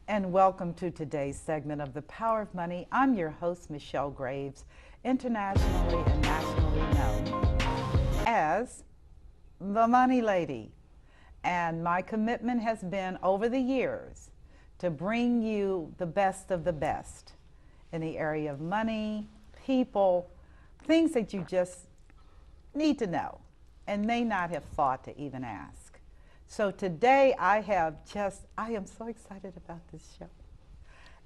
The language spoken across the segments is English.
and welcome to today's segment of The Power of Money. I'm your host, Michelle Graves, internationally and nationally known as the Money Lady. And my commitment has been over the years to bring you the best of the best in the area of money, people, things that you just need to know and may not have thought to even ask. So today I am so excited about this show.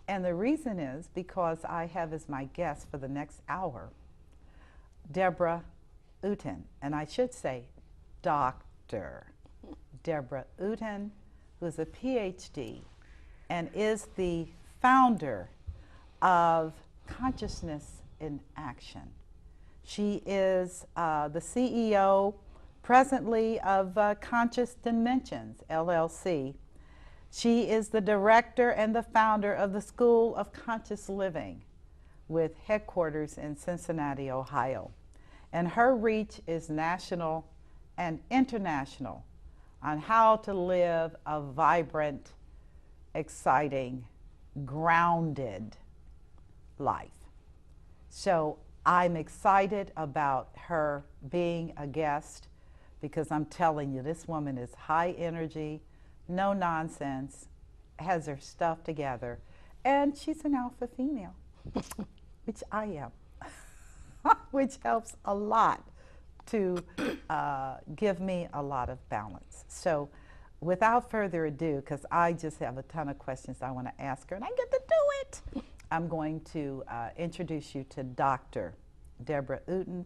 And the reason is because I have as my guest for the next hour, Deborah Ooten, and I should say Dr. Deborah Ooten, who is a PhD and is the founder of Consciousness in Action. She is the CEO presently of Conscious Dimensions, LLC. She is the director and the founder of the School of Conscious Living with headquarters in Cincinnati, Ohio. And her reach is national and international on how to live a vibrant, exciting, grounded life. So I'm excited about her being a guest because I'm telling you, this woman is high energy, no nonsense, has her stuff together, and she's an alpha female, which I am, which helps a lot to give me a lot of balance. So without further ado, because I just have a ton of questions I want to ask her, and I get to do it, I'm going to introduce you to Dr. Deborah Ooten,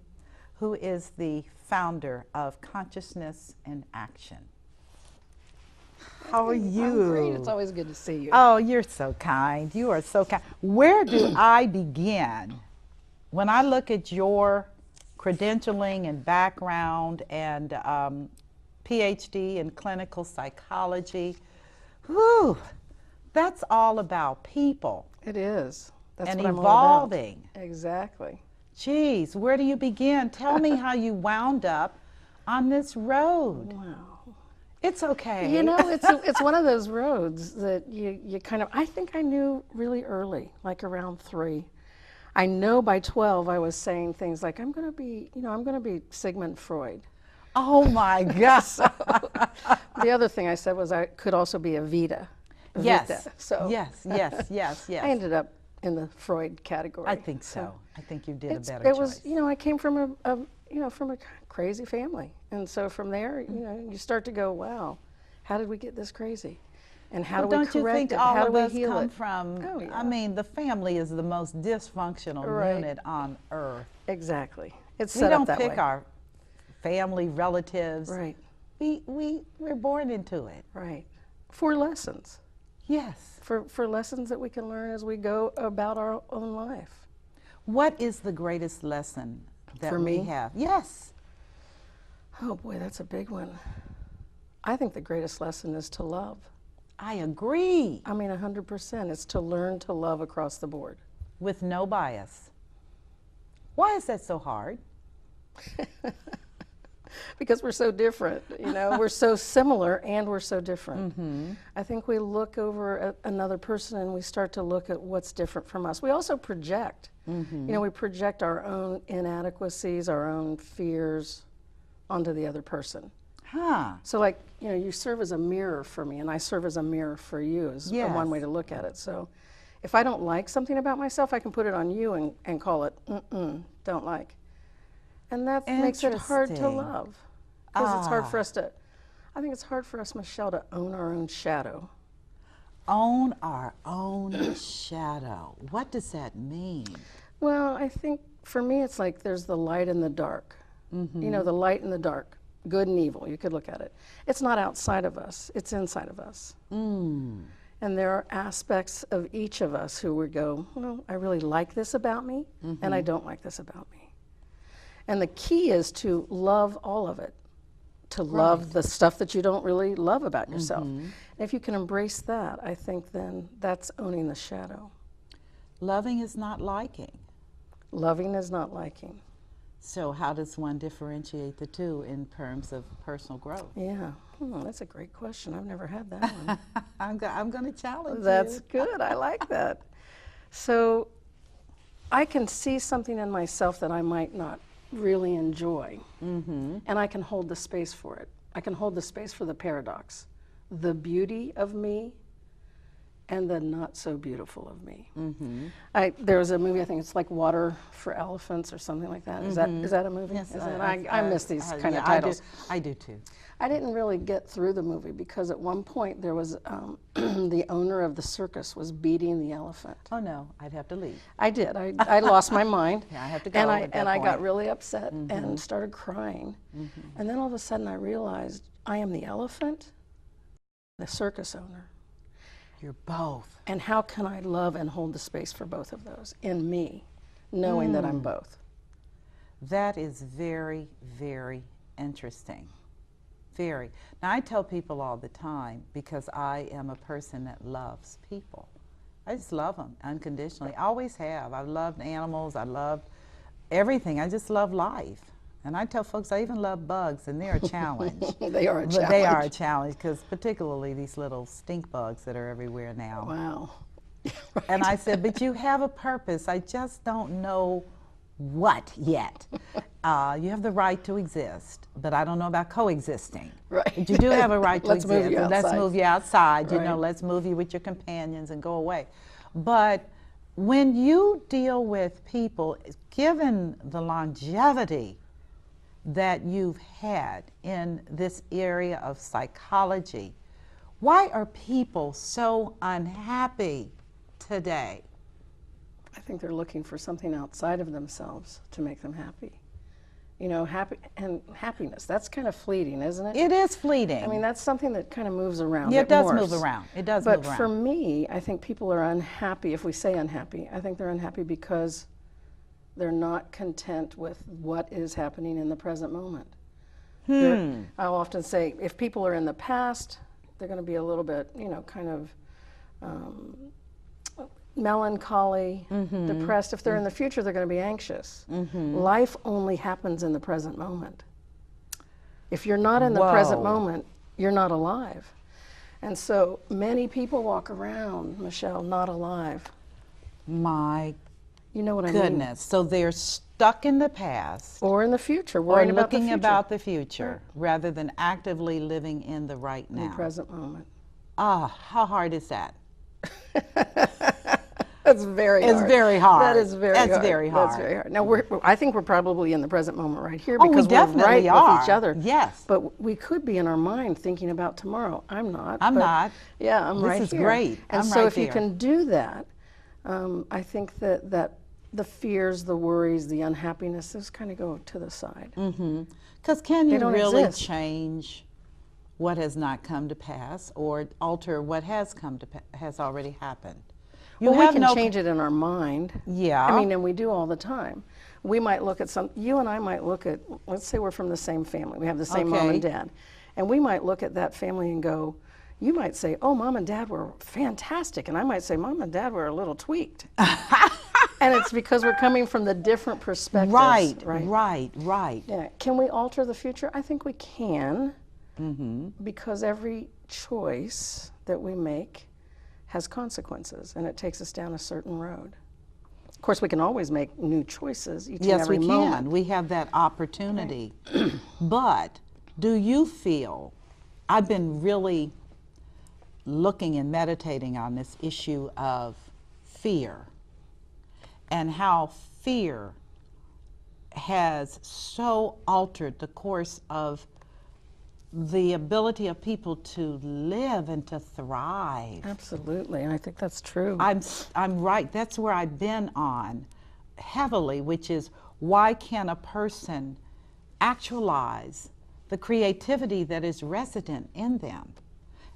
who is the founder of Consciousness in Action. How are you? I'm great. It's always good to see you. Oh, you're so kind. You are so kind. Where do I begin? When I look at your credentialing and background and PhD in clinical psychology, whew, that's all about people. It is. That's and what I'm evolving. All about. Exactly. Geez, where do you begin? Tell me how you wound up on this road. Wow. It's okay. You know, it's one of those roads that you kind of, I think I knew really early, like around 3. I know by 12 I was saying things like, I'm going to be Sigmund Freud. Oh my God. So, the other thing I said was I could also be a Vita. Yes. So yes. I ended up in the Freud category. I think so. I think you did a better It choice. was, I came from a crazy family, and so from there, you start to go, wow, how did we get this crazy, and how do we correct it? Don't you think how all do of we us heal come it? from? Oh, yeah. I mean, the family is the most dysfunctional unit on earth. Exactly. It's We set don't up that pick way. our family relatives. Right. We're born into it. Right. For lessons. Yes. For lessons that we can learn as we go about our own life. What is the greatest lesson that For we me? have? Yes. Oh boy, that's a big one. I think the greatest lesson is to love. I agree. I mean, 100%. It's to learn to love across the board. With no bias. Why is that so hard? Because we're so different, we're so similar and we're so different. Mm-hmm. I think we look over at another person and we start to look at what's different from us. We also project. Mm-hmm. We project our own inadequacies, our own fears onto the other person. Huh. So like, you serve as a mirror for me and I serve as a mirror for you is one way to look at it. So if I don't like something about myself, I can put it on you and call it, don't like. And that makes it hard to love. Because it's hard for us I think it's hard for us, Michelle, to own our own shadow. Own our own shadow. What does that mean? Well, I think for me it's like there's the light and the dark. Mm-hmm. The light and the dark, good and evil, you could look at it. It's not outside of us, it's inside of us. Mm. And there are aspects of each of us who would go, well, I really like this about me, and I don't like this about me. And the key is to love all of it, to love the stuff that you don't really love about yourself. And if you can embrace that, I think then that's owning the shadow. Loving is not liking. Loving is not liking. So how does one differentiate the two in terms of personal growth? Yeah, that's a great question. I've never had that one. I'm going to challenge That's you. good. I like that. So I can see something in myself that I might not really enjoy, and I can hold the space for it. I can hold the space for the paradox, the beauty of me and the not so beautiful of me. There was a movie, I think it's like Water for Elephants or something like that. Is that a movie? Yes, I miss these kind yeah, of titles. I do too. I didn't really get through the movie because at one point there was the owner of the circus was beating the elephant. Oh no, I'd have to leave. I did. I lost my mind. Yeah, I have to go. And I got really upset and started crying. And then all of a sudden I realized I am the elephant, the circus owner. You're both. And how can I love and hold the space for both of those in me, knowing that I'm both? That is very, very interesting. Very. Now, I tell people all the time, because I am a person that loves people. I just love them unconditionally. I always have. I've loved animals. I love everything. I just love life. And I tell folks I even love bugs, and they're a challenge. They are a challenge. They are a challenge, because particularly these little stink bugs that are everywhere now. Wow. Right. And I said, but you have a purpose. I just don't know what yet. You have the right to exist, but I don't know about coexisting. Right. But you do have a right to Let's exist. move you Let's outside. move you outside. You Right. know, let's move you with your companions and go away. But when you deal with people, given the longevity that you've had in this area of psychology, why are people so unhappy today? I think they're looking for something outside of themselves to make them happy. You know, happiness, that's kind of fleeting, isn't it? It is fleeting. I mean, that's something that kind of moves around. Yeah, it does morphs. move around. It does But move around. for me, I think people are unhappy. If we say unhappy, I think they're unhappy because they're not content with what is happening in the present moment. I'll often say, if people are in the past, they're going to be a little bit, you know, kind of melancholy, depressed. If they're in the future, they're going to be anxious. Life only happens in the present moment. If you're not in the present moment, you're not alive. And so many people walk around, Michelle, not alive. My You know what I mean? goodness. So they're stuck in the past Or in the future, or worrying about the looking future. about the future rather than actively living in the right in the now. present moment. Ah, how hard is that? That's very hard. It's very hard. That is very That's hard. very hard. That's very hard. Now, I think we're probably in the present moment right here Oh, we because we're definitely right are. with each other. Yes. But we could be in our mind thinking about tomorrow. I'm not. I'm but not. Yeah, I'm right here. This is great. And I'm so right if you there. can do that, I think that the fears, the worries, the unhappiness, those kind of go to the side. Because can you don't really exist. change what has not come to pass or alter what has has already happened? You Well, we have can no change it in our mind. Yeah. I mean, and we do all the time. We might look at you and I might look at, let's say we're from the same family. We have the same mom and Okay. dad. And we might look at that family and go, you might say, oh, mom and dad were fantastic. And I might say, mom and dad were a little tweaked. And it's because we're coming from the different perspectives. Right. Yeah. Can we alter the future? I think we can. Because every choice that we make has consequences, and it takes us down a certain road. Of course, we can always make new choices each and Yes, every we moment. can. We have that opportunity. But do you feel, I've been really looking and meditating on this issue of fear and how fear has so altered the course of the ability of people to live and to thrive. Absolutely, and I think that's true. I'm right. That's where I've been on heavily, which is why can a person actualize the creativity that is resident in them?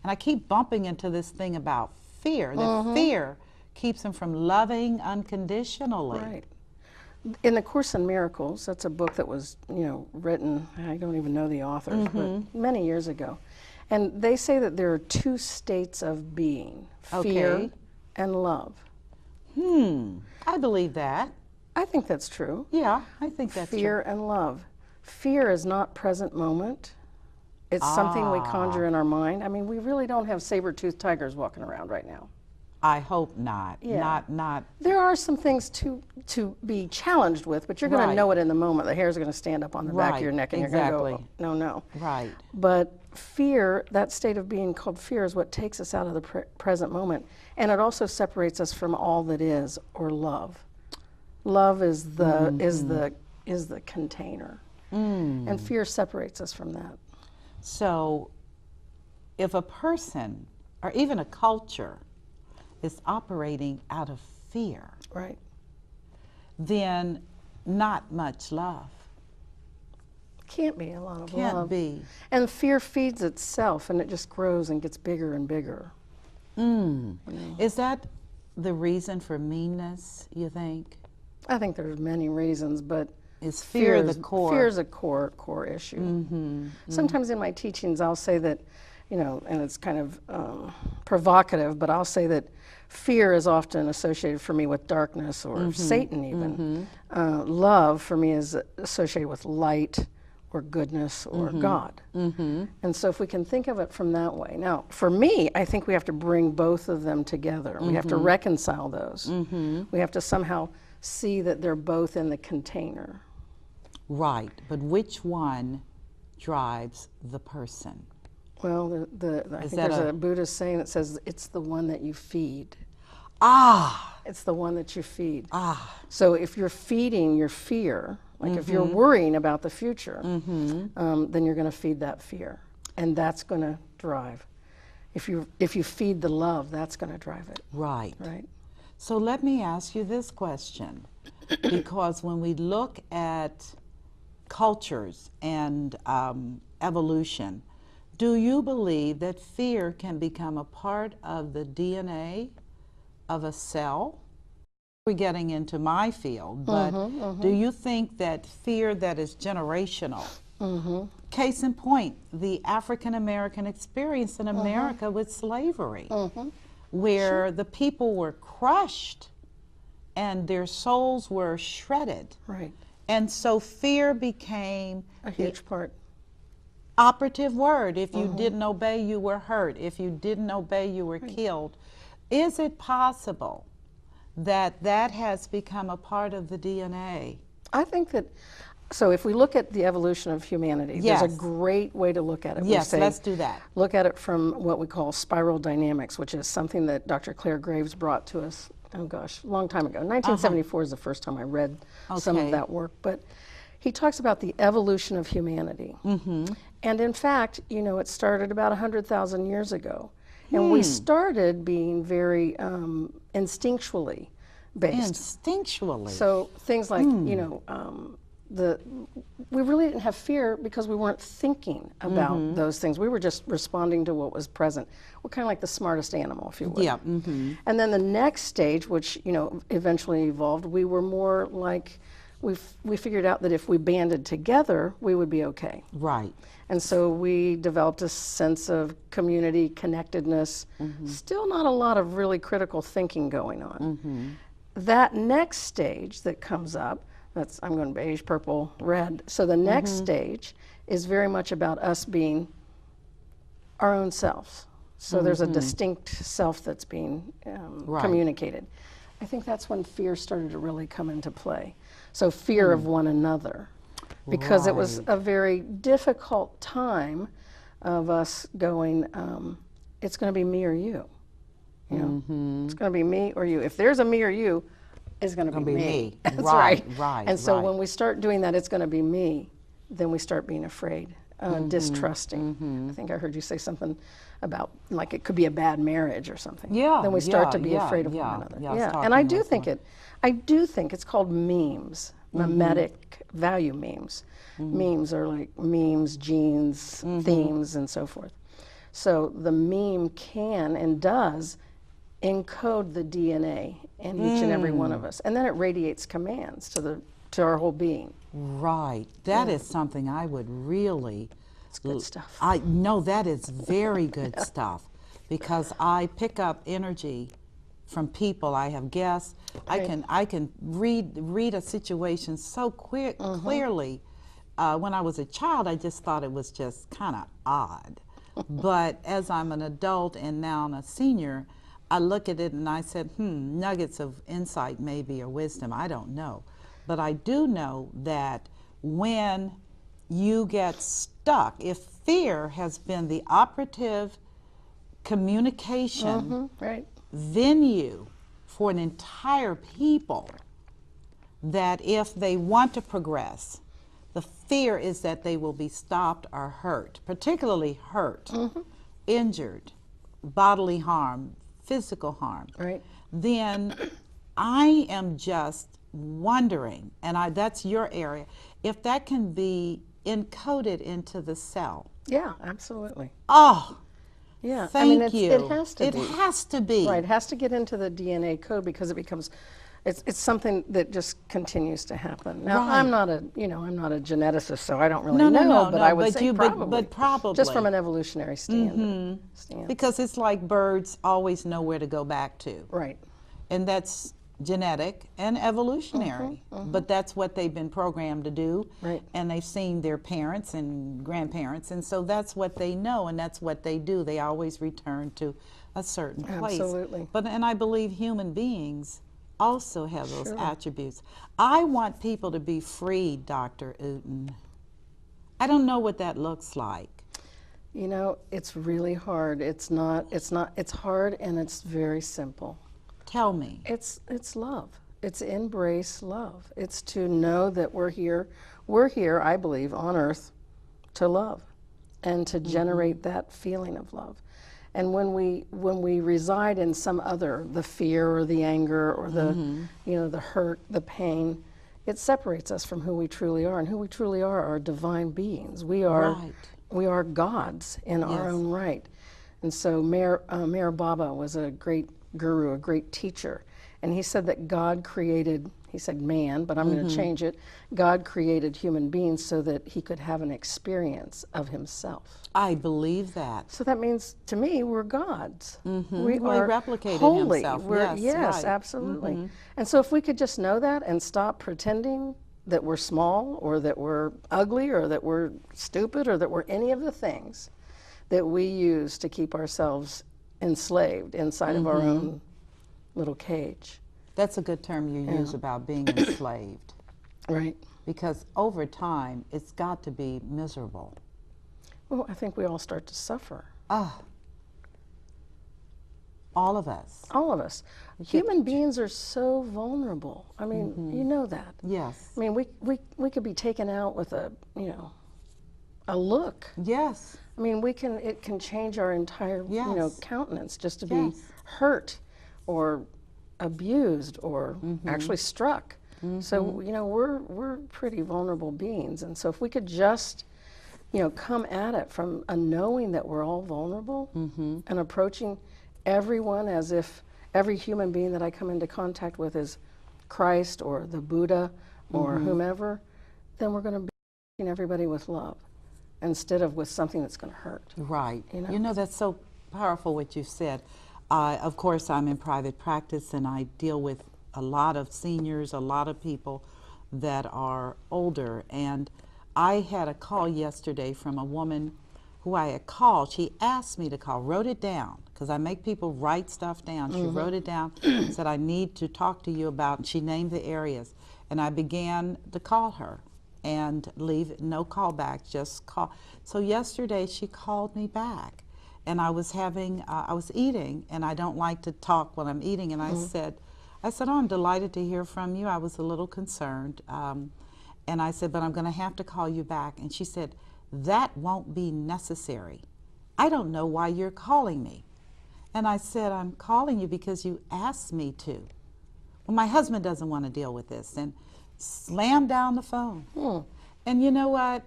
And I keep bumping into this thing about fear, that fear keeps them from loving unconditionally. Right. In the Course in Miracles, that's a book that was, written, I don't even know the authors, but many years ago. And they say that there are two states of being, fear Okay. and love. I believe that. I think that's true. Yeah, I think that's Fear true. and love. Fear is not present moment. It's something we conjure in our mind. I mean, we really don't have saber-toothed tigers walking around right now. I hope not. Yeah. Not. There are some things to be challenged with, but you're going to know it in the moment. The hairs are going to stand up on the back of your neck, and you're going to go, no, no. Right. But fear, that state of being called fear, is what takes us out of the present moment, and it also separates us from all that is, or love. Love is the is the container, and fear separates us from that. So, if a person or even a culture is operating out of fear, right, then not much love. Can't be a lot of Can't love. be. And fear feeds itself, and it just grows and gets bigger and bigger. Is that the reason for meanness, you think? I think there's many reasons, but Is fear the core? Fear is a core issue. Sometimes in my teachings I'll say that, you know, and it's kind of provocative, but I'll say that fear is often associated for me with darkness or Satan even. Love for me is associated with light or goodness or God. And so if we can think of it from that way. Now, for me, I think we have to bring both of them together. We have to reconcile those. We have to somehow see that they're both in the container. Right, but which one drives the person? Well, I think there's a Buddhist saying that says it's the one that you feed. It's the one that you feed. So if you're feeding your fear, like if you're worrying about the future, then you're going to feed that fear, and that's going to drive. If you feed the love, that's going to drive it. Right. Right. So let me ask you this question, because when we look at cultures and evolution, do you believe that fear can become a part of the DNA of a cell? We're getting into my field, but do you think that fear that is generational? Case in point, the African American experience in America with slavery, where the people were crushed and their souls were shredded. Right. And so fear became a huge part. Operative word. If you didn't obey, you were hurt. If you didn't obey, you were killed. Is it possible that that has become a part of the DNA? I think that, so if we look at the evolution of humanity, there's a great way to look at it. Yes, let's do that. Look at it from what we call spiral dynamics, which is something that Dr. Claire Graves brought to us, oh gosh, a long time ago. 1974 is the first time I read some of that work, but he talks about the evolution of humanity. And in fact, you know, it started about 100,000 years ago. And we started being very instinctually based. Instinctually. So things like, you know, we really didn't have fear because we weren't thinking about those things. We were just responding to what was present. We're kind of like the smartest animal, if you will. Yeah. And then the next stage, which, you know, eventually evolved, we were more like, we figured out that if we banded together, we would be okay. Right. And so we developed a sense of community, connectedness, still not a lot of really critical thinking going on. That next stage that comes up, I'm going beige, purple, red. So the next stage is very much about us being our own selves. So there's a distinct self that's being communicated. I think that's when fear started to really come into play. So fear of one another. Because it was a very difficult time of us going, it's going to be me or you. You know, it's going to be me or you. If there's a me or you, it's going to be me. That's right. And so when we start doing that, it's going to be me, then we start being afraid, distrusting. I think I heard you say something about like it could be a bad marriage or something. Yeah. Then we start to be afraid of one another. And I do think it's called memes, mimetic value memes. Memes are like memes, genes, themes, and so forth. So the meme can and does encode the DNA in each and every one of us, and then it radiates commands to our whole being. Right. That is something I would really. It's good stuff. I know that is very good stuff, because I pick up energy from people. I have guessed. Right. I can read a situation so clearly. When I was a child, I just thought it was just kind of odd. But as I'm an adult and now I'm a senior, I look at it and I said, nuggets of insight maybe or wisdom, I don't know. But I do know that when you get stuck, if fear has been the operative communication Right. venue for an entire people, that if they want to progress, the fear is that they will be stopped or hurt, particularly hurt, injured, bodily harm, physical harm. Right. Then I am just wondering, and that's your area, if that can be encoded into the cell. Yeah, absolutely. Oh, Yeah, thank you. it has to be. It has to be. Right, it has to get into the DNA code because it becomes, it's something that just continues to happen. Now, Right. I'm not a geneticist, so I don't really No, know, no, no, but no, I would but say you- but probably. just from an evolutionary stance. Because it's like birds always know where to go back to. Right. And that's genetic and evolutionary. But that's what they've been programmed to do. Right. And they've seen their parents and grandparents, and so that's what they know, and that's what they do. They always return to a certain place. Absolutely. And I believe human beings also have those Sure. attributes. I want people to be free, Dr. Ooten. I don't know what that looks like. You know, it's really hard. It's hard and it's very simple. Tell me. It's love. It's embrace love. It's to know that we're here, I believe, on earth to love and to generate that feeling of love. And when we reside in some other, the fear or the anger or the the hurt, the pain, it separates us from who we truly are. And who we truly are divine beings. We are Right. we are gods in our Yes. own right. And so Mayor Baba was a great guru, a great teacher. And he said that God created, he said man, but I'm going to change it. God created human beings so that he could have an experience of himself. I believe that. So that means, to me, we're gods. Well, he replicated holy. himself. We're, Yes, right. Absolutely. And so if we could just know that and stop pretending that we're small or that we're ugly or that we're stupid or that we're any of the things that we use to keep ourselves enslaved inside of our own little cage. That's a good term you use about being enslaved. Right. Because over time, it's got to be miserable. Well, I think we all start to suffer. Ah, all of us. All of us. Human beings are so vulnerable. I mean, you know that. Yes. I mean, we could be taken out with a look. Yes. I mean, it can change our entire, Yes. countenance just to be Yes. hurt or abused or actually struck. So, we're pretty vulnerable beings. And so if we could just, come at it from a knowing that we're all vulnerable and approaching everyone as if every human being that I come into contact with is Christ or the Buddha or whomever, then we're going to be treating everybody with love instead of with something that's going to hurt. Right. You know? That's so powerful what you said. Of course, I'm in private practice and I deal with a lot of seniors, a lot of people that are older. And I had a call yesterday from a woman who I had called. She asked me to call, wrote it down, because I make people write stuff down. She wrote it down, said, I need to talk to you about, and she named the areas. And I began to call her and leave no call back, just call. So yesterday she called me back. And I was eating, and I don't like to talk when I'm eating, and I said, oh, I'm delighted to hear from you. I was a little concerned. And I said, but I'm going to have to call you back. And she said, that won't be necessary. I don't know why you're calling me. And I said, I'm calling you because you asked me to. Well, my husband doesn't want to deal with this. And slammed down the phone. And you know what?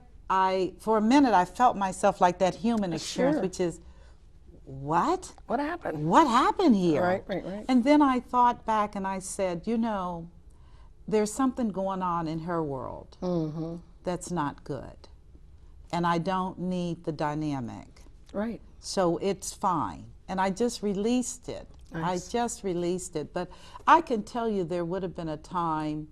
For a minute, I felt myself like that human experience, which is, what? What happened? What happened here? Right. And then I thought back and I said, there's something going on in her world that's not good. And I don't need the dynamic. Right. So it's fine. And I just released it. Nice. I just released it, but I can tell you there would have been a time,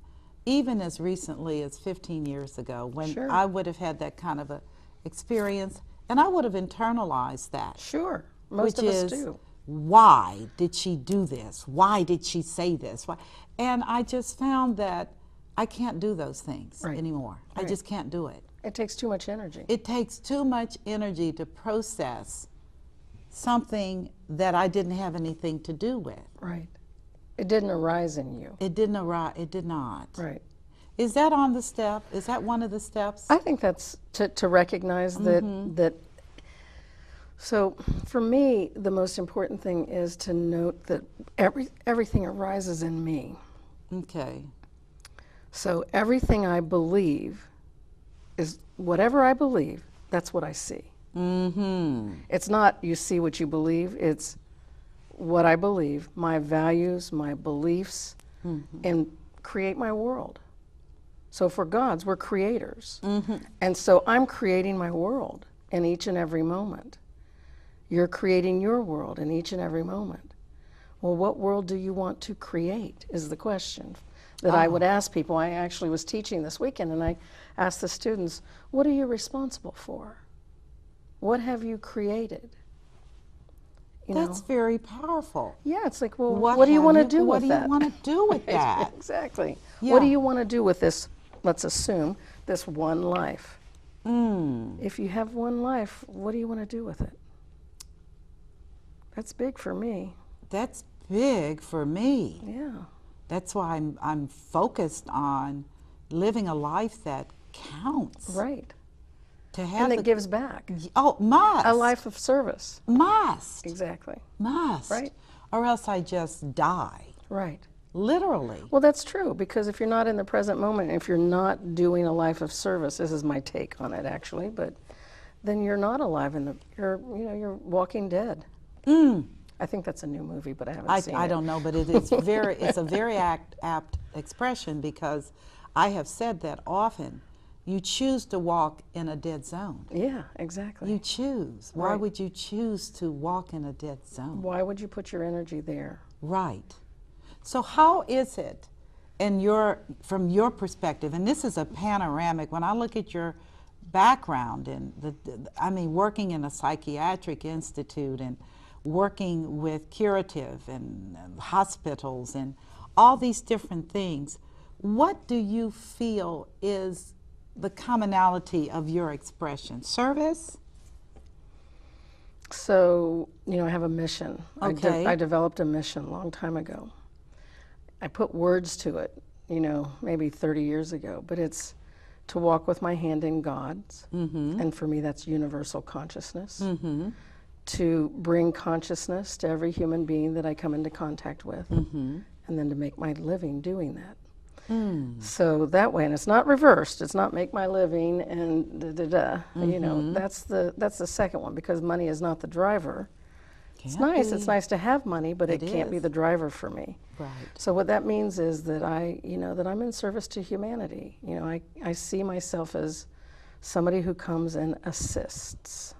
even as recently as 15 years ago, when Sure. I would have had that kind of a experience, and I would have internalized that. Sure. Most which of us is, do. why did she do this? Why did she say this? Why? And I just found that I can't do those things Right. anymore. I Right. just can't do it. It takes too much energy. It takes too much energy to process something that I didn't have anything to do with. Right. It didn't arise in you. It didn't arise. It did not. Right. Is that on the step? Is that one of the steps? I think that's to recognize that. So for me, the most important thing is to note that everything arises in me. Okay. So everything I believe is whatever I believe, that's what I see. Mm-hmm. It's not you see what you believe, it's what I believe, my values, my beliefs, and create my world. So for God's, we're creators. And so I'm creating my world in each and every moment. You're creating your world in each and every moment. Well, what world do you want to create is the question that I would ask people. I actually was teaching this weekend, and I asked the students, what are you responsible for? What have you created? You That's know? very powerful. Yeah, it's like, well, what do you want to do with that? What do you want to do with that? Exactly. Yeah. What do you want to do with this, let's assume, this one life? If you have one life, what do you want to do with it? That's big for me. That's big for me. Yeah. That's why I'm focused on living a life that counts. Right. To have And the, that gives back. Oh, must. A life of service. Must. Exactly. Must. Right. Or else I just die. Right. Literally. Well, that's true, because if you're not in the present moment, if you're not doing a life of service, this is my take on it actually, but then you're not alive in the, you're walking dead. I think that's a new movie, but I haven't seen it. I don't know, but it's a very apt expression, because I have said that often. You choose to walk in a dead zone. Yeah, exactly. You choose. Why Right. would you choose to walk in a dead zone? Why would you put your energy there? Right. So how is it, from your perspective, and this is a panoramic, when I look at your background and working in a psychiatric institute and working with curative and hospitals and all these different things, what do you feel is the commonality of your expression? Service? So, I have a mission. Okay. I developed a mission a long time ago. I put words to it, maybe 30 years ago, but it's to walk with my hand in God's, and for me that's universal consciousness, to bring consciousness to every human being that I come into contact with, and then to make my living doing that. So that way, and it's not reversed, it's not make my living and that's the second one, because money is not the driver. It's nice to have money, but it can't be the driver for me. Right. So what that means is that that I'm in service to humanity. I see myself as somebody who comes and assists.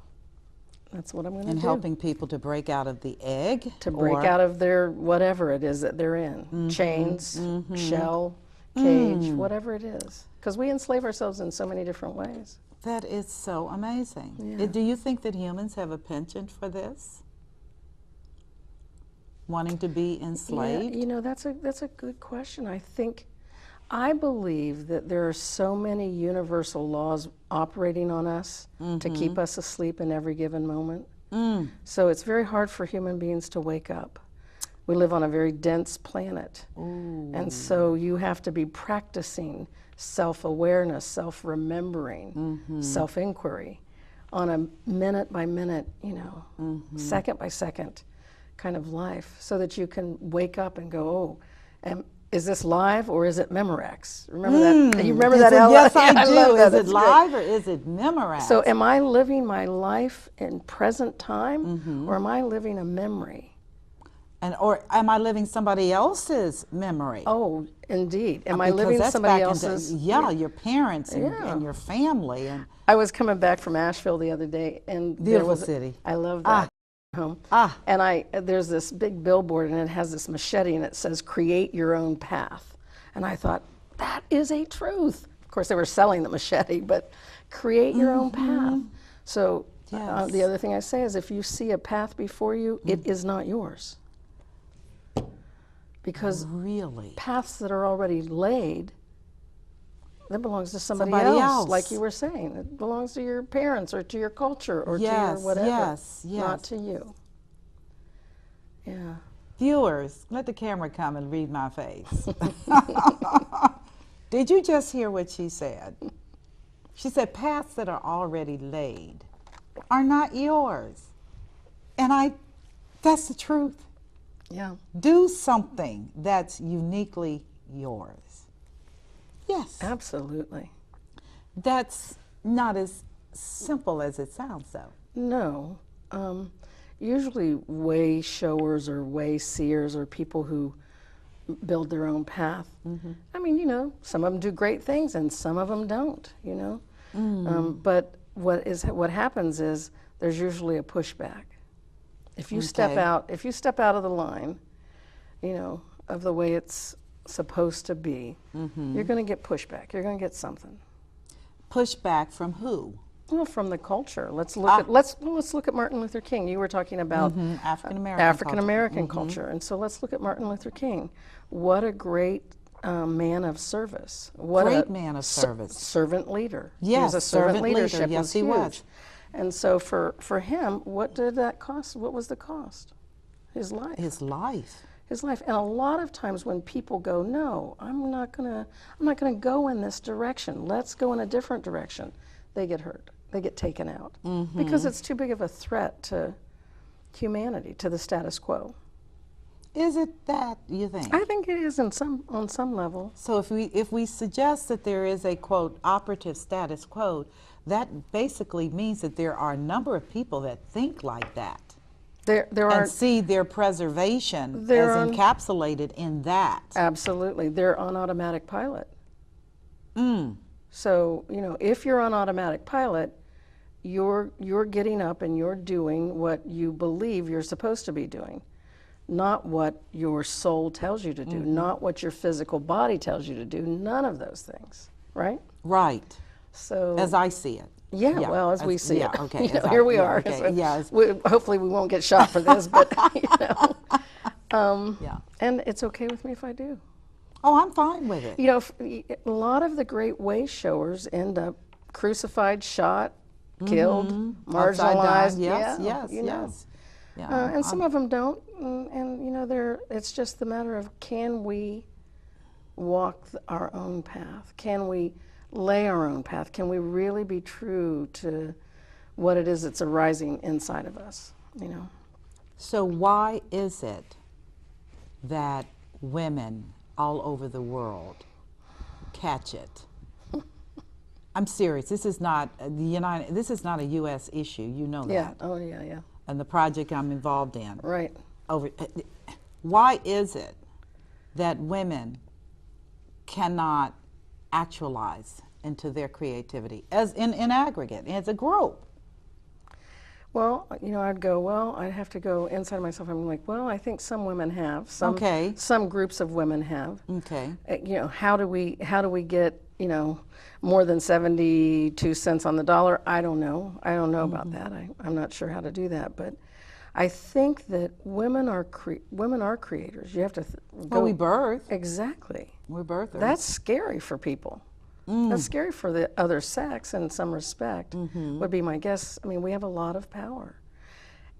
That's what I'm going to do. And helping people to break out of the egg? To break out of their, whatever it is that they're in. Chains, shell, cage, whatever it is. Because we enslave ourselves in so many different ways. That is so amazing. Yeah. Do you think that humans have a penchant for this? Wanting to be enslaved? Yeah, that's a good question. I believe that there are so many universal laws operating on us to keep us asleep in every given moment. So it's very hard for human beings to wake up. We live on a very dense planet. And so you have to be practicing self-awareness, self-remembering, self-inquiry on a minute by minute, second by second kind of life, so that you can wake up and go, is this live or is it Memorex? Remember that? You remember that? Yes, I do. love that. Is it It's live great. or is it Memorex? So am I living my life in present time, or am I living a memory? Or am I living somebody else's memory? Oh, indeed. Am I Because living that's somebody back else's? into, your parents and your family. And I was coming back from Asheville the other day, and beautiful city. I love that. home. Ah. And there's this big billboard, and it has this machete, and it says, "Create your own path." And I thought, that is a truth. Of course, they were selling the machete, but create your own path. So Yes. the other thing I say is, if you see a path before you, it is not yours. Because Really? paths that are already laid, that belongs to somebody else. like you were saying. It belongs to your parents or to your culture or to your Yes, whatever, yes, not yes. to you. Yeah. Viewers, let the camera come and read my face. Did you just hear what she said? She said paths that are already laid are not yours. And that's the truth. Yeah. Do something that's uniquely yours. Yes. Absolutely. That's not as simple as it sounds, though. No. Usually way showers or way seers or people who build their own path. I mean, you know, some of them do great things and some of them don't, you know. But what happens is there's usually a pushback. If you step out of the line, you know, of the way it's supposed to be, you're going to get pushback. You're going to get something. Pushback from who? Well, from the culture. Let's look at Martin Luther King. You were talking about African American culture, and so let's look at Martin Luther King. What a great man of service! What Great a man of service. Servant leader. Yes, he was a servant leadership. Yes, was he huge. was. And so for him, what did that cost? What was the cost? His life. His life. His life. And a lot of times when people go, no, I'm not gonna go in this direction. Let's go in a different direction. They get hurt. They get taken out because it's too big of a threat to humanity, to the status quo. Is it that, you think? I think it is on some level. So if we suggest that there is a, quote, operative status quo, that basically means that there are a number of people that think like that. There are, and see their preservation as encapsulated in that. Absolutely. They're on automatic pilot. So, you know, if you're on automatic pilot, you're getting up and you're doing what you believe you're supposed to be doing, not what your soul tells you to do, not what your physical body tells you to do, none of those things, right? Right. So as I see it. Yeah, well, as we see it. Okay. You know, here we are. Okay. So hopefully we won't get shot for this, but, you know. And it's okay with me if I do. Oh, I'm fine with it. You know, a lot of the great way showers end up crucified, shot, killed, marginalized. Yes. And some of them don't. And you know, it's just the matter of, can we walk our own path? Can we lay our own path? Can we really be true to what it is that's arising inside of us, you know? So why is it that women all over the world catch it? I'm serious. This is not this is not a U.S. issue. You know that. Yeah. Oh, yeah. And the project I'm involved in. Right. Why is it that women cannot actualize into their creativity as in aggregate, as a group? Well, you know, I'd have to go inside myself. I'm like, well, I think some women have. Some groups of women have. Okay. You know, how do we get, you know, more than 72 cents on the dollar? I don't know. I don't know about that. I'm not sure how to do that, but I think that women are creators. You have to well, we birth. Exactly. We're birthers. That's scary for people. That's scary for the other sex in some respect, would be my guess. I mean, we have a lot of power.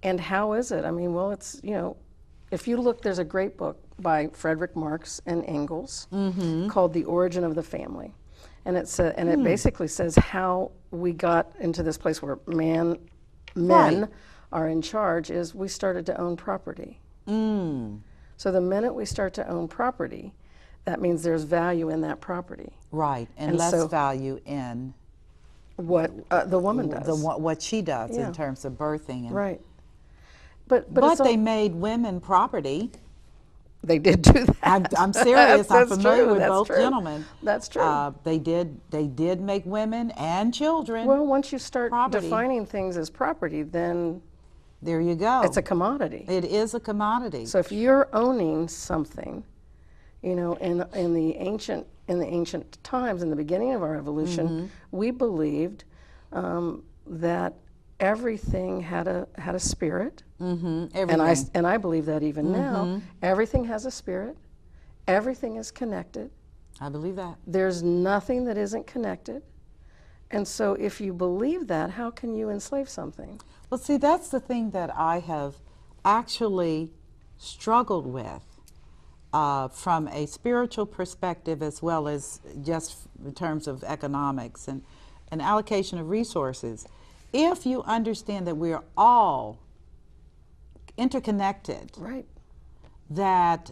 And how is it? I mean, well, it's, you know, if you look, there's a great book by Frederick Marx and Engels called The Origin of the Family. And it basically says how we got into this place where men are in charge is we started to own property. So the minute we start to own property, that means there's value in that property. Right, and less value in what the woman does. What she does in terms of birthing. And right. But they made women property. They did do that. I'm serious. I'm familiar with both true. gentlemen. That's true. They did make women and children. Well, once you start property. defining things as property, then There you go. It's a commodity. It is a commodity. So if you're owning something, you know, in the ancient times, in the beginning of our evolution, we believed that everything had a spirit. Everything. And I believe that even now, everything has a spirit. Everything is connected. I believe that. There's nothing that isn't connected. And so if you believe that, how can you enslave something? Well, see, that's the thing that I have actually struggled with from a spiritual perspective, as well as just in terms of economics and allocation of resources. If you understand that we are all interconnected, Right. that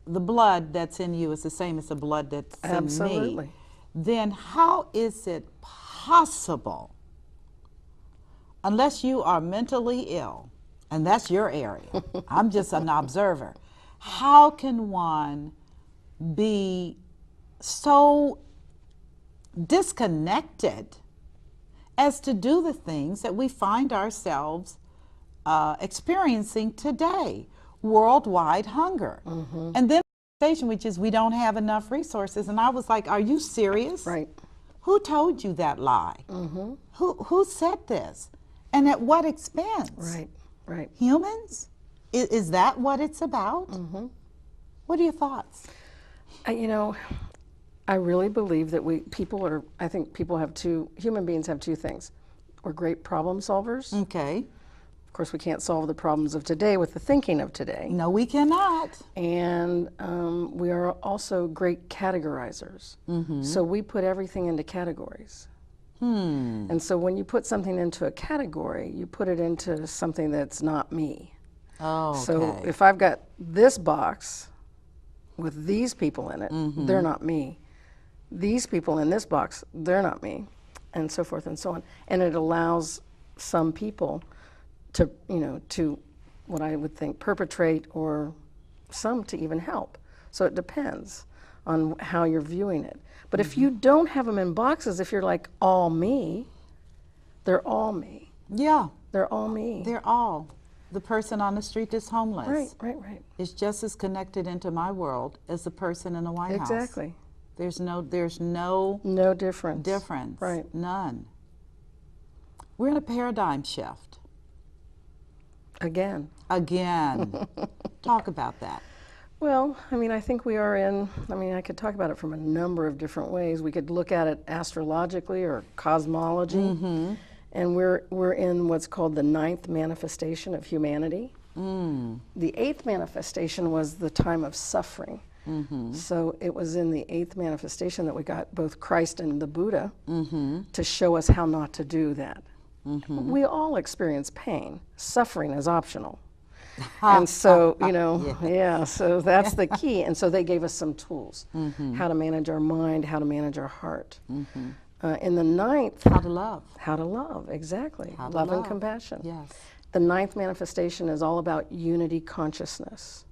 the blood that's in you is the same as the blood that's in me, Absolutely. then how is it possible, unless you are mentally ill, and that's your area, I'm just an observer, how can one be so disconnected as to do the things that we find ourselves experiencing today? Worldwide hunger. And then which is we don't have enough resources. And I was like, are you serious? Right. Who told you that lie? Who said this? And at what expense? Right. Right. Humans? Is that what it's about? What are your thoughts? You know, I really believe that I think human beings have two things. We're great problem solvers. Okay. Of course, we can't solve the problems of today with the thinking of today. No, we cannot. And we are also great categorizers. So we put everything into categories. And so when you put something into a category, you put it into something that's not me. Oh, okay. So if I've got this box with these people in it, they're not me. These people in this box, they're not me, and so forth and so on. And it allows some people to, to what I would think perpetrate, or some to even help. So it depends on how you're viewing it. But if you don't have them in boxes, if you're like all me, they're all me. Yeah. They're all me. They're all. The person on the street that's homeless. Right. Is just as connected into my world as the person in the White House. Exactly. There's no difference. difference. Right. None. We're in a paradigm shift. Again. Talk about that. Well, I think we are I could talk about it from a number of different ways. We could look at it astrologically or cosmology. And we're in what's called the 9th manifestation of humanity. The 8th manifestation was the time of suffering. So it was in the 8th manifestation that we got both Christ and the Buddha to show us how not to do that. We all experience pain. Suffering is optional. And so, so that's the key. And so they gave us some tools, how to manage our mind, how to manage our heart. In the 9th, how to love. How to love, exactly. How to love and love. compassion. Yes. The 9th manifestation is all about unity consciousness.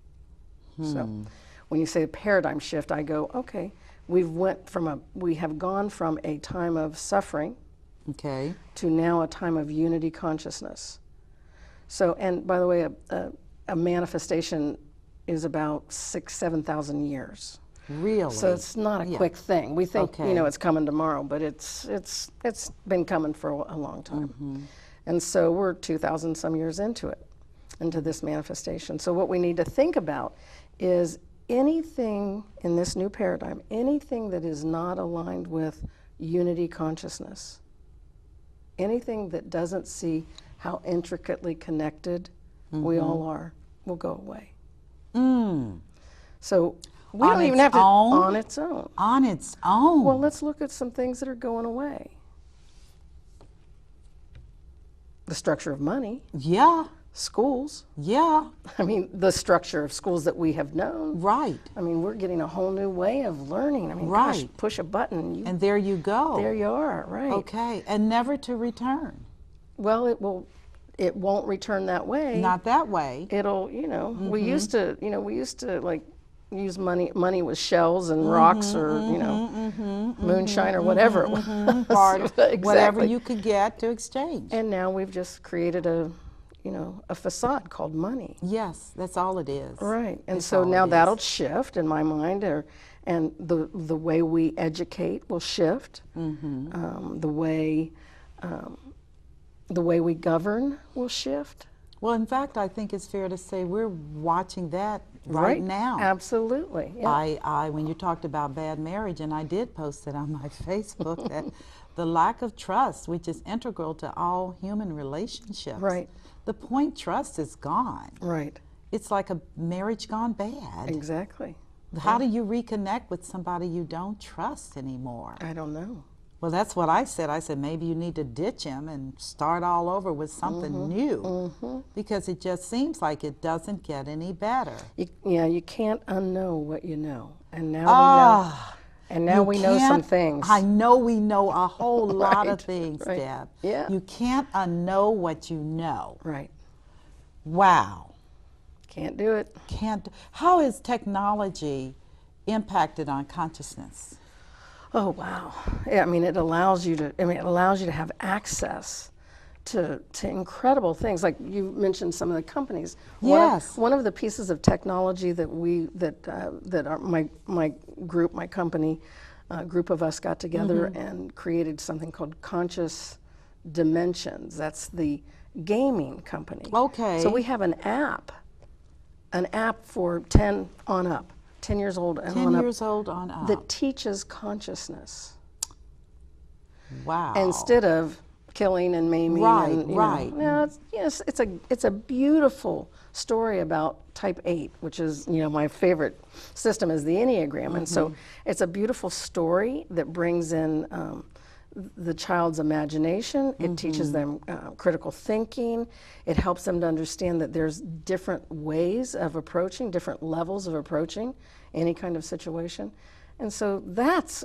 So when you say paradigm shift, I go, okay, we have gone from a time of suffering to now a time of unity consciousness. So, and by the way, a manifestation is about 6,000-7,000 years. Really? So it's not a quick thing. We think, it's coming tomorrow, but it's been coming for a long time. And so we're 2,000 some years into this manifestation. So what we need to think about is anything in this new paradigm, anything that is not aligned with unity consciousness, anything that doesn't see how intricately connected we all are, will go away. So we don't even have to, on its own. On its own. Well, let's look at some things that are going away. The structure of money. Yeah. Schools. Yeah. The structure of schools that we have known. Right. We're getting a whole new way of learning. Right. Gosh, push a button. And there you go. There you are, right. Okay, and never to return. Well, it won't return that way. Not that way. It'll, we used to like use money. Money was shells and rocks, or moonshine, or whatever it was. Exactly. Exactly. Whatever you could get to exchange. And now we've just created a you know, a facade called money. Yes, that's all it is. Right, and That's so all now it is. that'll shift in my mind, and the way we educate will shift. The way we govern will shift. Well, in fact, I think it's fair to say we're watching that right now. Absolutely. Yeah. When you talked about bad marriage, and I did post it on my Facebook, that the lack of trust, which is integral to all human relationships. Right. The point trust is gone. Right. It's like a marriage gone bad. Exactly. How do you reconnect with somebody you don't trust anymore? I don't know. Well, that's what I said. I said maybe you need to ditch him and start all over with something new, because it just seems like it doesn't get any better. You can't unknow what you know, and now we know. And now we know some things. I know we know a whole lot of Right, things, right. Deb. Yeah. You can't unknow what you know. Right. Wow. Can't do it. How has technology impacted on consciousness? Oh wow! Yeah, I mean, it allows you to have access to incredible things. Like you mentioned, some of the companies. Yes. One of the pieces of technology that my group, my company, group of us got together and created something called Conscious Dimensions. That's the gaming company. Okay. So we have an app for 10 on up. 10 years old and 10 on years old on up. that teaches consciousness. Wow. Instead of killing and maiming. Right, and, right. No, it's a beautiful story about type 8, which is, my favorite system is the Enneagram. And so it's a beautiful story that brings in the child's imagination. It teaches them critical thinking. It helps them to understand that there's different ways of approaching, different levels of approaching any kind of situation. And so that's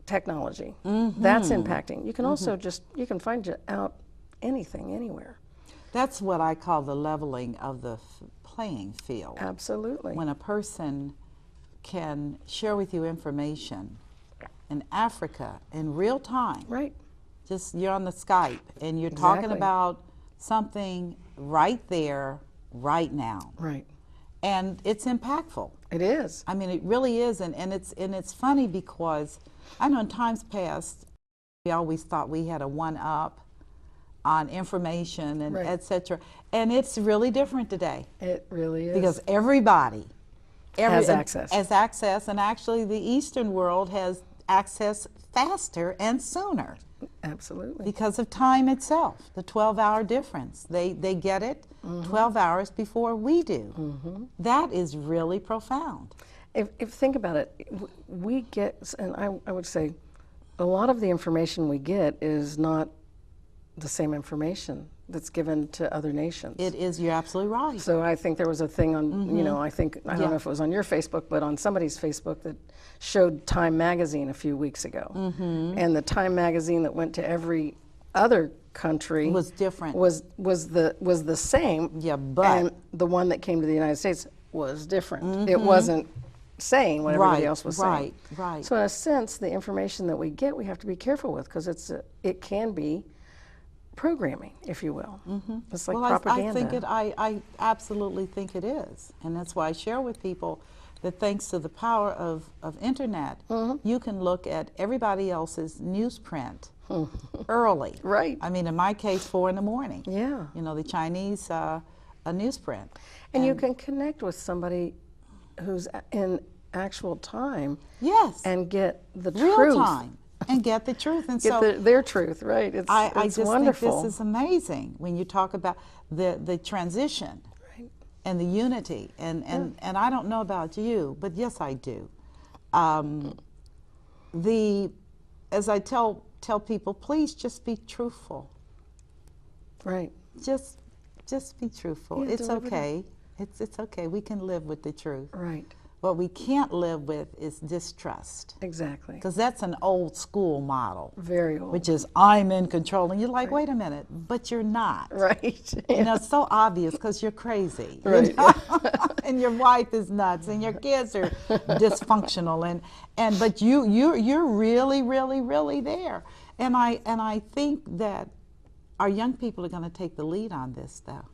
technology. That's impacting. You can also you can find out anything, anywhere. That's what I call the leveling of the playing field. Absolutely. When a person can share with you information in Africa in real time. Right. Just you're on the Skype and you're talking about something right there, right now. Right. And it's impactful. It is. I mean, it really is, and it's funny because I know in times past we always thought we had a one-up on information and et cetera, and it's really different today. It really is. Because everybody has access. Has access, and actually the Eastern world has access faster and sooner. Absolutely. Because of time itself, the 12-hour difference. They get it 12 hours before we do. That is really profound. If think about it, we get, and I would say a lot of the information we get is not the same information that's given to other nations. It is, you're absolutely right. So I think there was a thing on, I don't know if it was on your Facebook, but on somebody's Facebook that showed Time magazine a few weeks ago. And the Time magazine that went to every other country was different. Was the same. Yeah, but and the one that came to the United States was different. It wasn't saying what everybody else was saying. Right. So in a sense, the information that we get, we have to be careful with, because it can be programming, if you will. It's like propaganda. I absolutely think it is, and that's why I share with people that thanks to the power of internet, you can look at everybody else's newsprint early. Right. I mean, in my case, 4 in the morning. Yeah. The Chinese a newsprint. And you can connect with somebody who's in actual time. Yes. And get the real truth. time. And get the truth. And get so their truth, right. I just wonderful. think this is amazing when you talk about the transition and the unity. And I don't know about you, but yes, I do. As I tell people, please just be truthful. Right. Just be truthful. Yeah, it's okay. It's okay. We can live with the truth. Right. What we can't live with is distrust. Exactly. Because that's an old school model. Very old. Which is, I'm in control. And you're like, wait a minute, but you're not. Right. It's so obvious because you're crazy. Right. And your wife is nuts and your kids are dysfunctional. But you're really, really, really there. And I think that our young people are going to take the lead on this, though.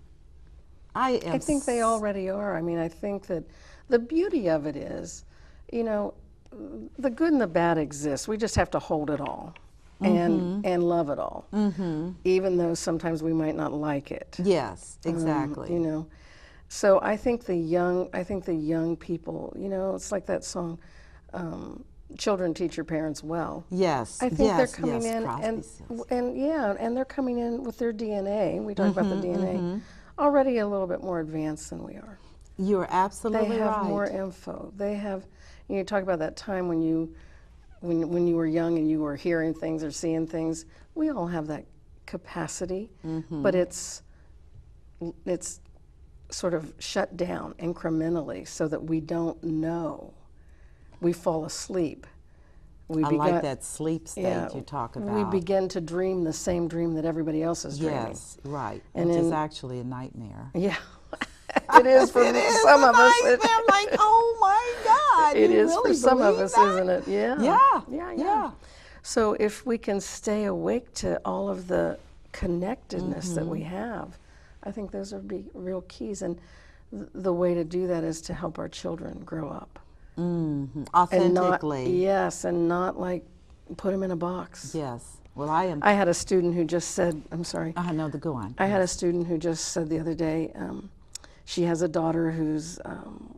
I think they already are. I mean, I think that the beauty of it is, you know, the good and the bad exists. We just have to hold it all and love it all, even though sometimes we might not like it. Yes, exactly. You know, so I think the young people, you know, it's like that song, children teach your parents well. Yes, I think they're yes, coming yes, in Crosby, and Stills. and they're coming in with their DNA. We talk about the DNA already a little bit more advanced than we are. You're absolutely They have right. more info. They have, you talk about that time when you were young and you were hearing things or seeing things. We all have that capacity, but it's sort of shut down incrementally so that we don't know. We fall asleep. I like that sleep state you talk about. We begin to dream the same dream that everybody else is dreaming. Yes, right, And which is in- actually a nightmare. Yeah, it is for some of us. I'm like, oh my God. It you is really for some of believe us, that? isn't it? Yeah. Yeah. So if we can stay awake to all of the connectedness that we have, I think those would be real keys. And the way to do that is to help our children grow up. Authentically. And not like put them in a box. Yes. Well, I am. I had a student who just said, I'm sorry. No, go on. I had a student who just said the other day, she has a daughter who's,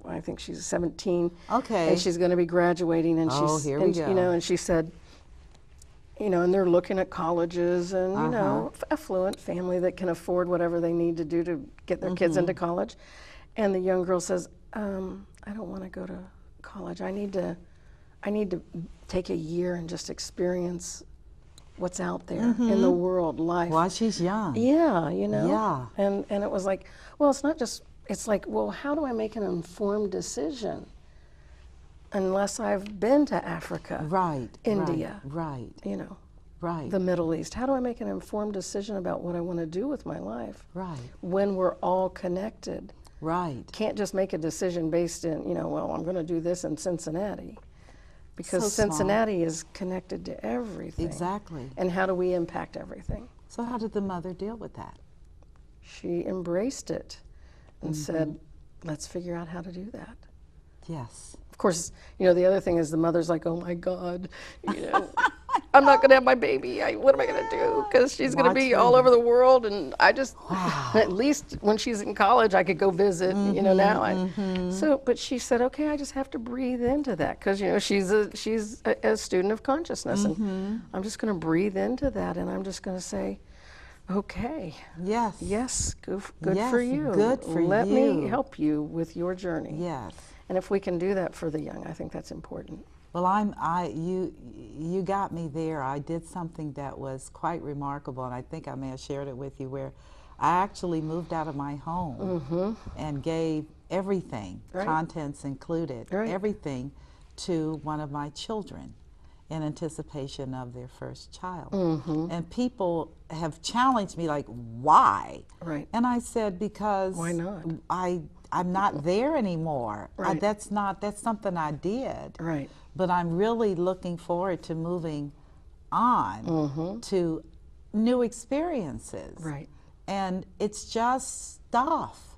I think she's 17. Okay. And she's going to be graduating. And here we go. You know, and she said, you know, and they're looking at colleges and, you know, affluent family that can afford whatever they need to do to get their kids into college. And the young girl says, I don't want to go to college. I need to take a year and just experience what's out there in the world, life. While she's young. Yeah, you know. Yeah. And it was like, well, it's not just, it's like, well, how do I make an informed decision unless I've been to Africa, Right. India, Right. you know, Right. the Middle East? How do I make an informed decision about what I want to do with my life Right. when we're all connected? Right. Can't just make a decision based in, you know, well, I'm going to do this in Cincinnati. Because So small. Cincinnati is connected to everything. Exactly. And how do we impact everything? So how did the mother deal with that? She embraced it and said, let's figure out how to do that. Yes. Of course, you know, the other thing is the mother's like, oh my God, you know, I'm not going to have my baby. What am I going to do? Because she's going to be all over the world. And I just, at least when she's in college, I could go visit, you know, now. So, but she said, okay, I just have to breathe into that. Because, you know, she's a student of consciousness. And I'm just going to breathe into that. And I'm just going to say, okay. Yes. Yes, good Yes, for you. good for Let me you. help you with your journey. Yes. And if we can do that for the young, I think that's important. Well, you got me there. I did something that was quite remarkable, and I think I may have shared it with you, where I actually moved out of my home and gave everything, contents included, everything to one of my children in anticipation of their first child. And people have challenged me, like, why? Right. And I said, because Why not? I'm not there anymore. Right. That's something I did. Right. But I'm really looking forward to moving on to new experiences. Right. And it's just stuff.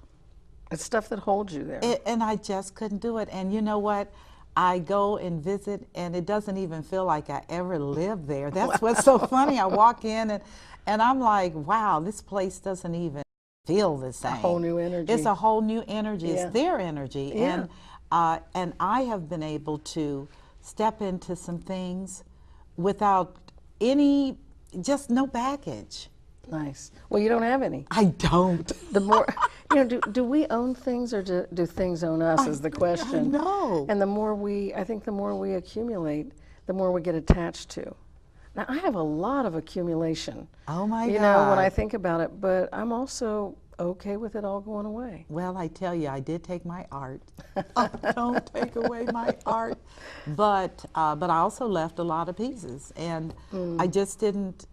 It's stuff that holds you there. And I just couldn't do it. And you know what? I go and visit, and it doesn't even feel like I ever lived there. That's what's so funny. I walk in, and I'm like, wow, this place doesn't even feel the same. A whole new energy. It's a whole new energy. Yeah. It's their energy. Yeah. And I have been able to step into some things without just no baggage. Nice. Well, you don't have any. I don't. The more, you know, do we own things, or do things own us is the question. No. And I think the more we accumulate, the more we get attached to. Now, I have a lot of accumulation. Oh my God. You know, when I think about it, but I'm also okay with it all going away. Well, I tell you, I did take my art. Don't take away my art. But I also left a lot of pieces, and I just didn't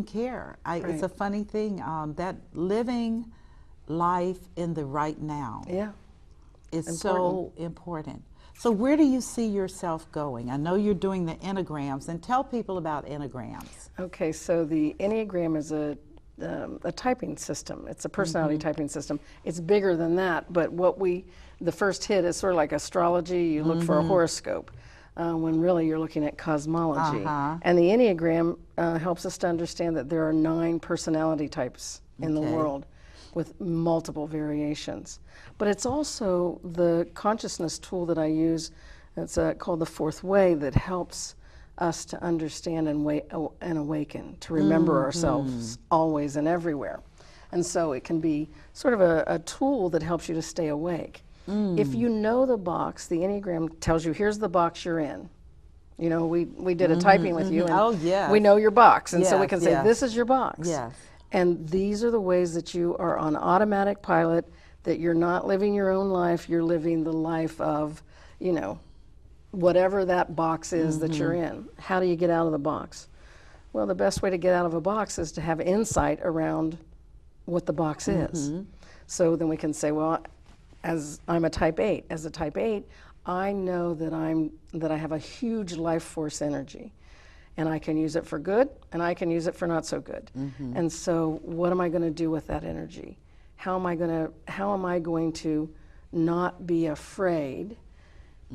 care. It's a funny thing, that living life in the right now is so important. So where do you see yourself going? I know you're doing the Enneagrams, and tell people about Enneagrams. Okay, so the Enneagram is a a typing system. It's a personality typing system. It's bigger than that, but the first hit is sort of like astrology. You look for a horoscope, when really you're looking at cosmology. And the Enneagram helps us to understand that there are 9 personality types in the world with multiple variations. But it's also the consciousness tool that I use. It's called the Fourth Way, that helps us to understand and awaken, to remember ourselves always and everywhere. And so it can be sort of a tool that helps you to stay awake. If you know the box, the Enneagram tells you, here's the box you're in. You know, we did a typing with you, and we know your box, and so we can say, this is your box. And these are the ways that you are on automatic pilot, that you're not living your own life, you're living the life of, you know, whatever that box is that you're in. How do you get out of the box? Well, the best way to get out of a box is to have insight around what the box is. So then we can say, well, as I'm a type 8, as a type 8, I know that I have a huge life force energy, and I can use it for good, and I can use it for not so good. And so what am I going to do with that energy? How am I going to not be afraid?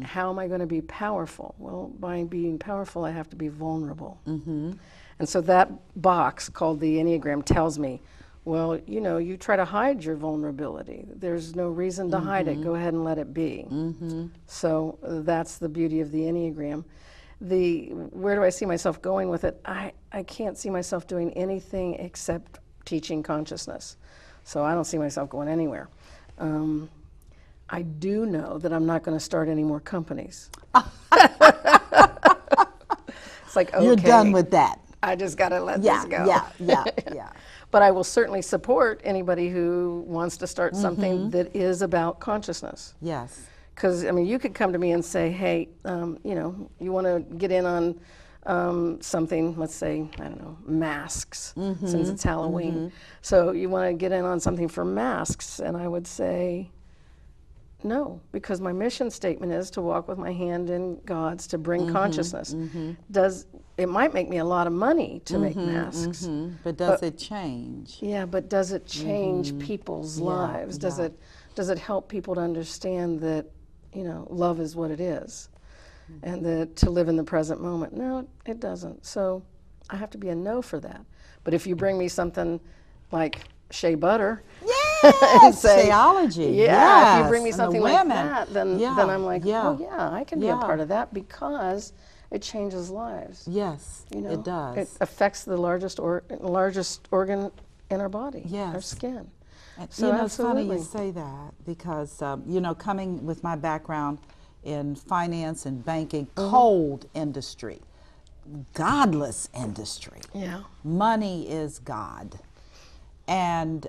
How am I going to be powerful? Well, by being powerful, I have to be vulnerable. And so that box called the Enneagram tells me, well, you know, you try to hide your vulnerability. There's no reason to hide it. Go ahead and let it be. So that's the beauty of the Enneagram. Where do I see myself going with it? I can't see myself doing anything except teaching consciousness. So I don't see myself going anywhere. I do know that I'm not going to start any more companies. It's like, okay, you're done with that. I just got to let this go. But I will certainly support anybody who wants to start something that is about consciousness. Because, I mean, you could come to me and say, hey, you know, you want to get in on something, let's say, I don't know, masks, since it's Halloween. So you want to get in on something for masks, and I would say, no, because my mission statement is to walk with my hand in God's, to bring consciousness. It might make me a lot of money to make masks. But does it change? Yeah, but does it change people's lives? Does it help people to understand that, you know, love is what it is, and that to live in the present moment? No, it doesn't. So I have to be a no for that. But if you bring me something like shea butter, and say, Sheology. If you bring me something like that, then I'm like, oh yeah, I can be a part of that, because it changes lives. You know, it does. It affects the largest organ in our body, our skin. So you know, it's funny you say that, because you know, coming with my background in finance and banking, cold industry, godless industry. Money is God. And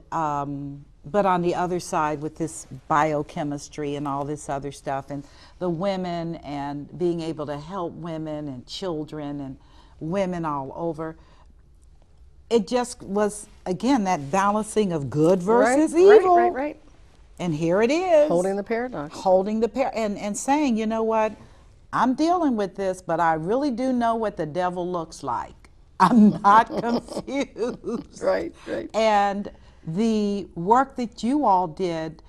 but on the other side, with this biochemistry and all this other stuff, and the women, and being able to help women and children and women all over, it just was, again, that balancing of good versus evil. Right. And here it is. Holding the paradox. And saying, you know what, I'm dealing with this, but I really do know what the devil looks like. I'm not confused. Right. And the work that you all did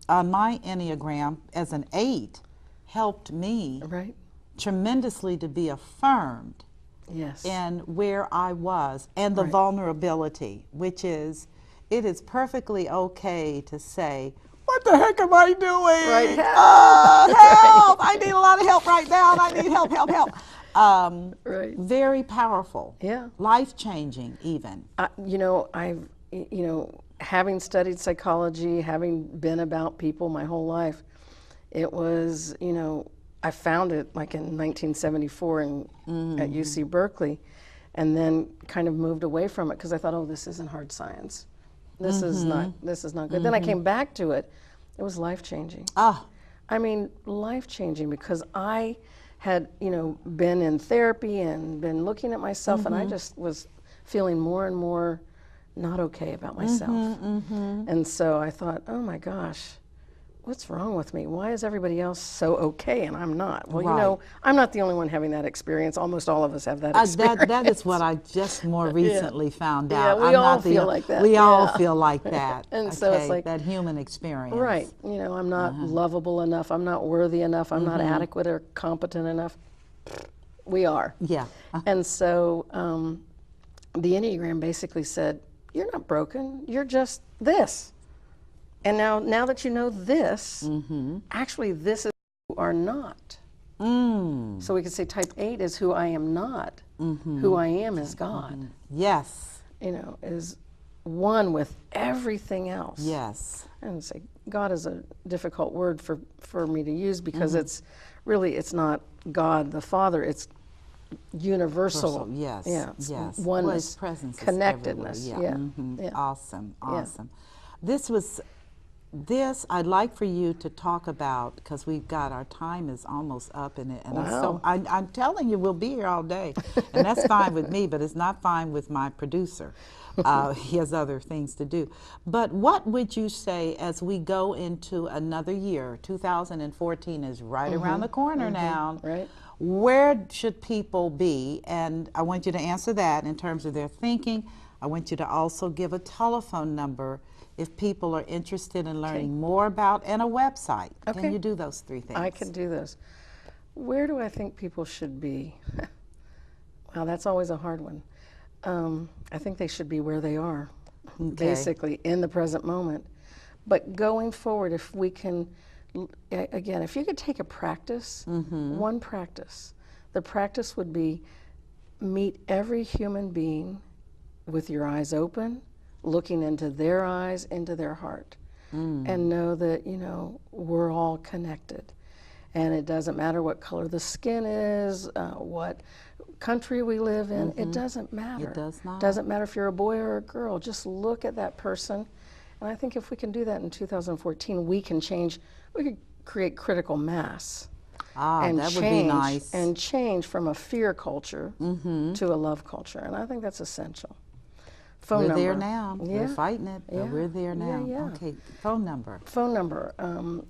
on my Enneagram as an 8 helped me tremendously to be affirmed in where I was, and the vulnerability, which is, it is perfectly okay to say, what the heck am I doing? Help! I need a lot of help right now, and I need help. Very powerful. Life-changing, even. You know, having studied psychology, having been about people my whole life, it was, you know, I found it like in 1974 at UC Berkeley, and then kind of moved away from it because I thought, oh, this isn't hard science. This is not good. Then I came back to it. It was life-changing. I mean, life-changing, because I had, you know, been in therapy and been looking at myself, and I just was feeling more and more not okay about myself. And so I thought, oh my gosh, what's wrong with me? Why is everybody else so okay and I'm not? Well, Right. you know, I'm not the only one having that experience. Almost all of us have that experience. That is what I just more recently found Yeah, out. we I'm all not the feel like that. We all Yeah. feel like that. And okay, so it's like, that human experience. right, you know, I'm not lovable enough, I'm not worthy enough, I'm not adequate or competent enough. We are. Yeah. And so the Enneagram basically said, you're not broken, you're just this. And now that you know this, actually this is who you are not. So we could say type 8 is who I am not. Who I am is God. Yes. You know, is one with everything else. Yes. And say God is a difficult word for me to use because it's really, it's not God the Father, it's universal. Yes. Yeah, it's yes. oneness, Well, His presence connectedness. is everywhere. Yeah. Yeah. Awesome. Awesome. This I'd like for you to talk about, because we've got, our time is almost up in it, and Wow. I'm telling you, we'll be here all day, and that's fine with me, but it's not fine with my producer. He has other things to do. But what would you say as we go into another year? 2014 is right around the corner now. Right. Where should people be? And I want you to answer that in terms of their thinking. I want you to also give a telephone number if people are interested in learning more about, and a website. Okay. Can you do those three things? I can do those. Where do I think people should be? Wow, that's always a hard one. I think they should be where they are, basically in the present moment. But going forward, if we can, again, if you could take a practice, one practice, the practice would be meet every human being with your eyes open, looking into their eyes, into their heart, and know that, you know, we're all connected. And it doesn't matter what color the skin is, what country we live in, it doesn't matter. It does not. Doesn't matter if you're a boy or a girl, just look at that person. And I think if we can do that in 2014, we can change, we could create critical mass. And that would be nice. And change from a fear culture to a love culture. And I think that's essential. Phone We're number. there now. Yeah. We're fighting it, but Yeah. we're there now. Yeah. Okay, phone number. Phone number.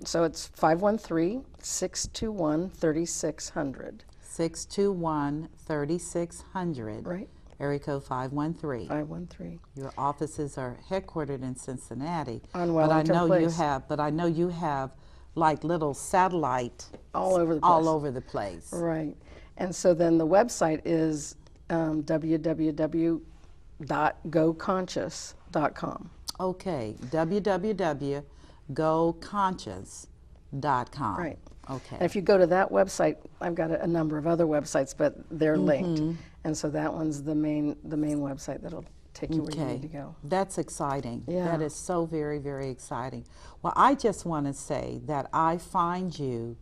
So it's 513-621-3600. 621-3600. Right. Area code 513. 513. Your offices are headquartered in Cincinnati. On Wellington Place. But I know you have like little satellite All over the place. all over the place. Right. And so then the website is www.goconscious.com. Okay, www.goconscious.com. Right. Okay. And if you go to that website, I've got a number of other websites, but they're linked. And so that one's the main website that'll take you where you need to go. That's exciting. Yeah. That is so very, very exciting. Well, I just want to say that I find you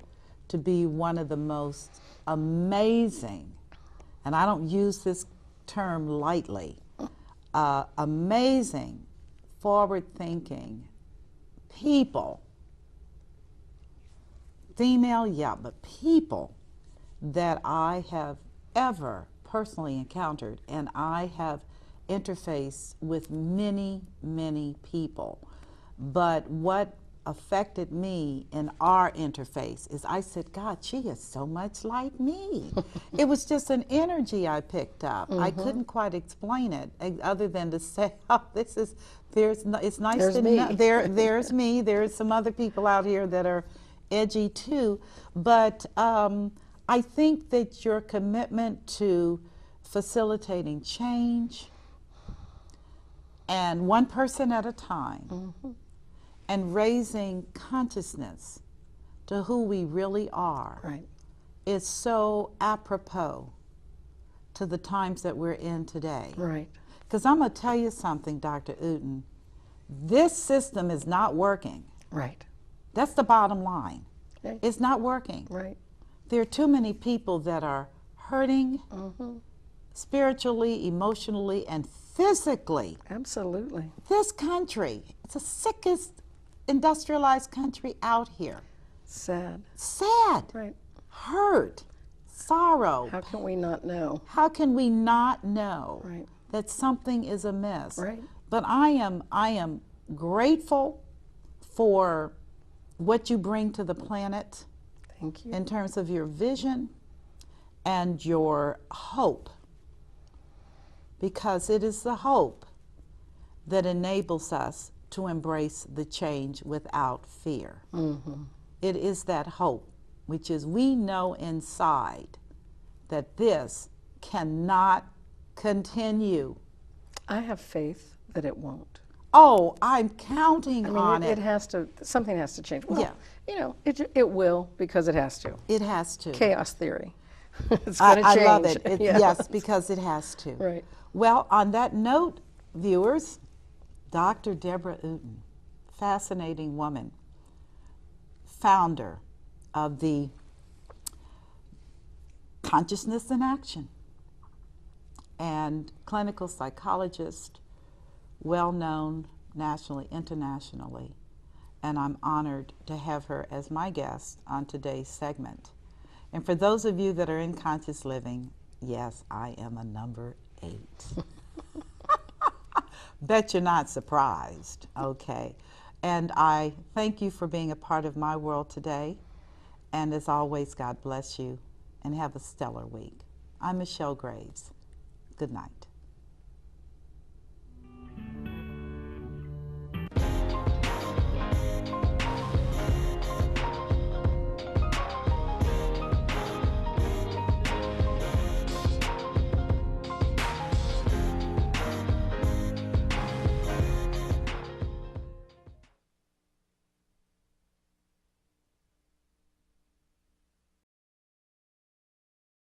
to be one of the most amazing, and I don't use this term lightly, amazing, forward-thinking people, female, yeah, but people that I have ever personally encountered, and I have interfaced with many, many people. But what affected me in our interface is I said, God, she is so much like me. It was just an energy I picked up. I couldn't quite explain it other than to say, oh, this is, it's nice There's to me. know, there's me, there's some other people out here that are edgy too, but I think that your commitment to facilitating change, and one person at a time, and raising consciousness to who we really are, Right. is so apropos to the times that we're in today. Right. Because I'm going to tell you something, Dr. Ooten, this system is not working. Right. That's the bottom line. Okay. It's not working. Right. There are too many people that are hurting spiritually, emotionally, and physically. Absolutely. This country, it's the sickest industrialized country out here. Sad. Sad, Right. hurt, sorrow. How can we not know? How can we not know Right. that something is amiss? Right. But I am grateful for what you bring to the planet. Thank you. In terms of your vision and your hope, because it is the hope that enables us to embrace the change without fear. It is that hope, which is we know inside that this cannot continue. I have faith that it won't. Oh, I'm counting on It it. has to, something has to change. Well, Yeah. you know, it will, because it has to. It has to. Chaos theory. It's going to change. I love it. Yeah. Yes, because it has to. Right. Well, on that note, viewers, Dr. Deborah Ooten, fascinating woman, founder of the Consciousness in Action, and clinical psychologist, well known nationally, internationally, and I'm honored to have her as my guest on today's segment. And for those of you that are in conscious living, yes, I am a number 8. Bet you're not surprised, okay? And I thank you for being a part of my world today. And as always, God bless you and have a stellar week. I'm Michelle Graves. Good night.